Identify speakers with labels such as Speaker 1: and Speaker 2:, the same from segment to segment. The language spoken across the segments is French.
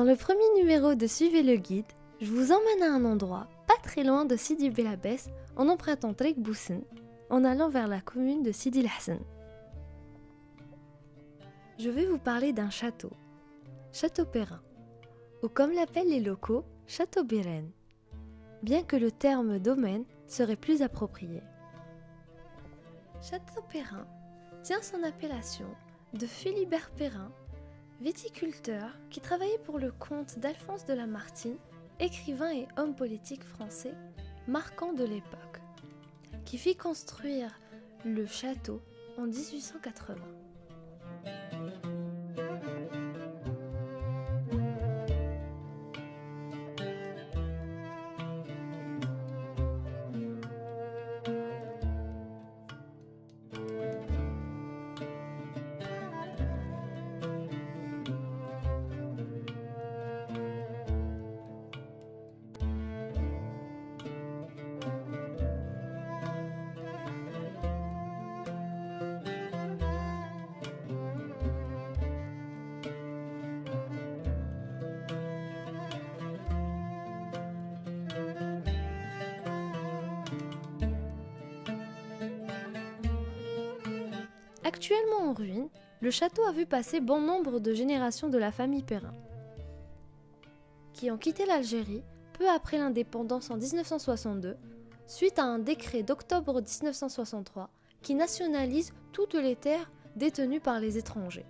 Speaker 1: Dans le premier numéro de Suivez le guide, je vous emmène à un endroit pas très loin de Sidi Bel Abbès en empruntant Trik Boussen, en allant vers la commune de Sidi l'Hassan. Je vais vous parler d'un château, Château Perrin, ou comme l'appellent les locaux, Château Biren, bien que le terme domaine serait plus approprié. Château Perrin tient son appellation de Philibert Perrin, viticulteur qui travaillait pour le compte d'Alphonse de Lamartine, écrivain et homme politique français marquant de l'époque, qui fit construire le château en 1880. Actuellement en ruine, le château a vu passer bon nombre de générations de la famille Perrin, qui ont quitté l'Algérie peu après l'indépendance en 1962, suite à un décret d'octobre 1963 qui nationalise toutes les terres détenues par les étrangers.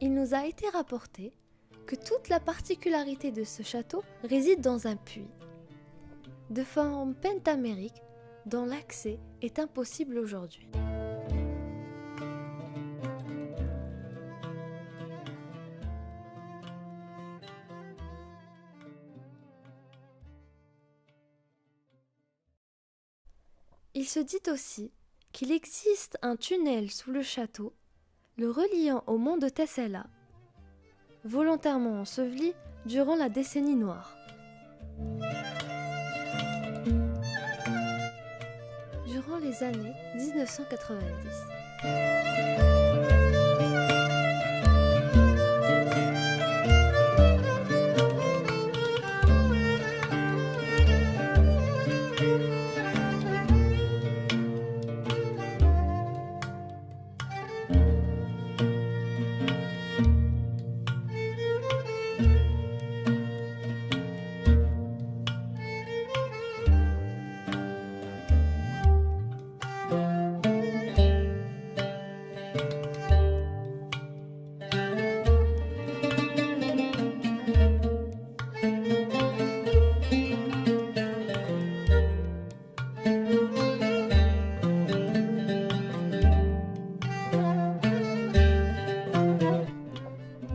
Speaker 1: Il nous a été rapporté que toute la particularité de ce château réside dans un puits, de forme pentamérique, dont l'accès est impossible aujourd'hui. Il se dit aussi qu'il existe un tunnel sous le château le reliant au mont de Tessella, volontairement enseveli durant la décennie noire. Durant les années 1990.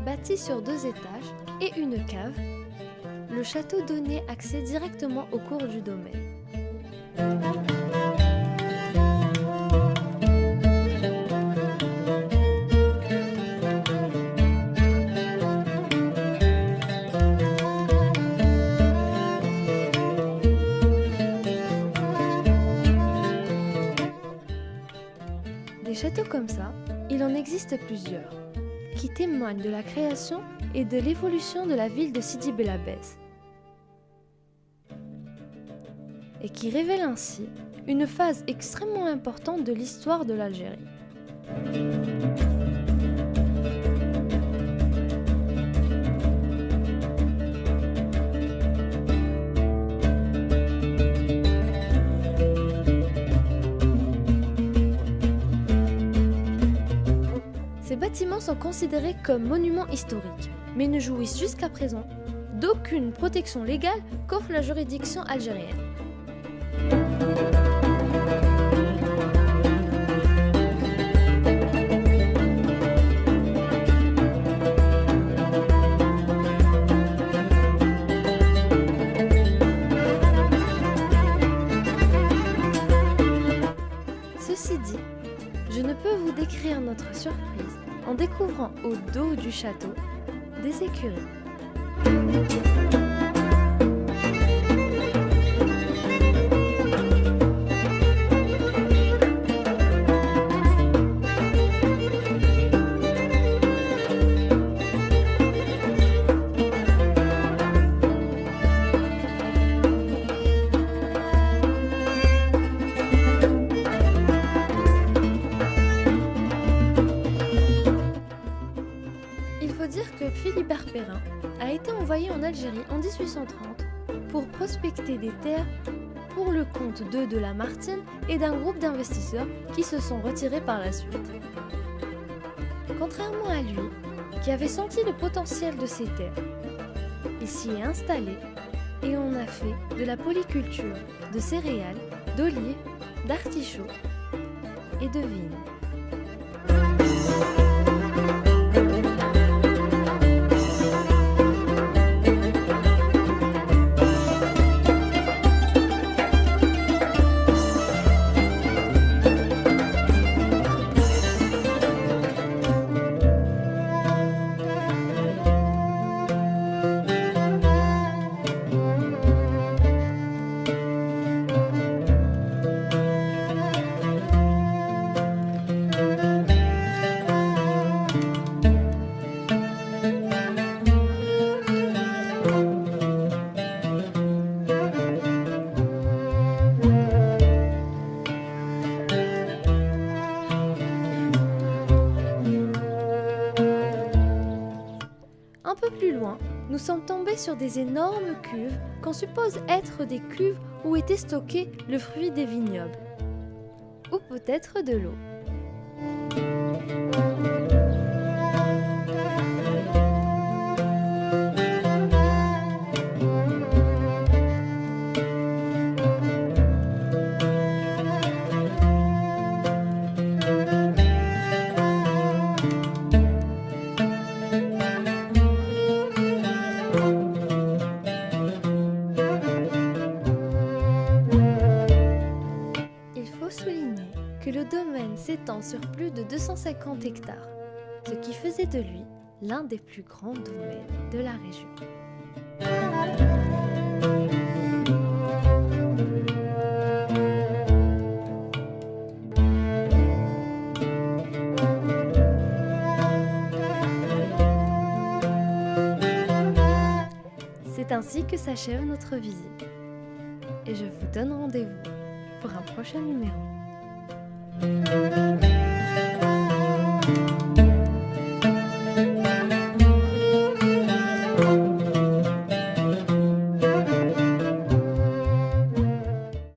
Speaker 1: Bâti sur 2 étages et une cave, le château donnait accès directement aux cours du domaine. Des châteaux comme ça, il en existe plusieurs, qui témoignent de la création et de l'évolution de la ville de Sidi Bel Abbès, et qui révèlent ainsi une phase extrêmement importante de l'histoire de l'Algérie. Ces bâtiments sont considérés comme monuments historiques, mais ne jouissent jusqu'à présent d'aucune protection légale qu'offre la juridiction algérienne. découvrant au dos du château des écuries. Il faut dire que Philibert Perrin a été envoyé en Algérie en 1830 pour prospecter des terres pour le compte d'eux de Lamartine et d'un groupe d'investisseurs qui se sont retirés par la suite. Contrairement à lui, qui avait senti le potentiel de ces terres, il s'y est installé et on a fait de la polyculture de céréales, d'olives, d'artichauts et de vignes. Un peu plus loin, nous sommes tombés sur des énormes cuves qu'on suppose être des cuves où était stocké le fruit des vignobles. Ou peut-être de l'eau. Que le domaine s'étend sur plus de 250 hectares, ce qui faisait de lui l'un des plus grands domaines de la région. C'est ainsi que s'achève notre visite. Et je vous donne rendez-vous pour un prochain numéro.